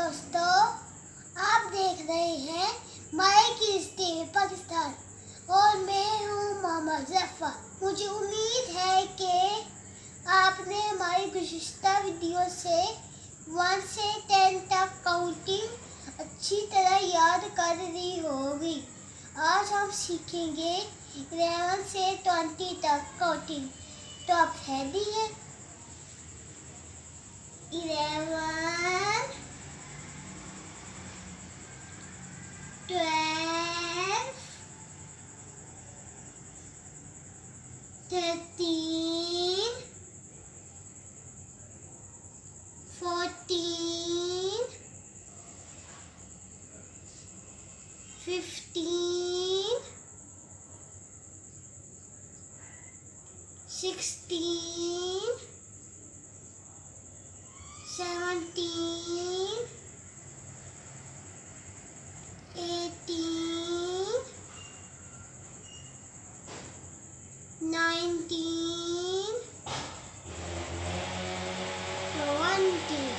दोस्तों, आप देख रहे हैं माई किड्स टीवी पाकिस्तान और मैं हूं मोहम्मद जफर। मुझे उम्मीद है कि आपने हमारी गुज़िश्ता वीडियो से 1 से 10 तक काउंटिंग अच्छी तरह याद कर ली होगी। आज हम सीखेंगे 11 से 20 तक काउंटिंग। तो आप रेडी हैं? 11, 12, 13, 14, 15, 16, 17, 18, 19, 20।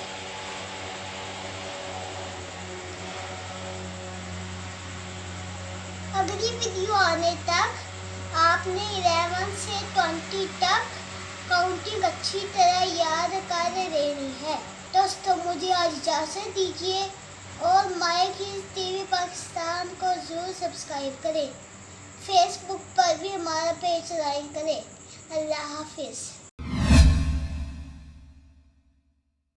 अगली वीडियो आने तक आपने 11 से 20 तक काउंटिंग अच्छी तरह याद कर लेनी है। दोस्तों, मुझे आज इजाज़त दीजिए और माई किड्स टीवी पाकिस्तान को ज़रूर सब्सक्राइब करें। फेसबुक पर भी हमारा पेज लाइक करें। अल्लाह हाफिज़।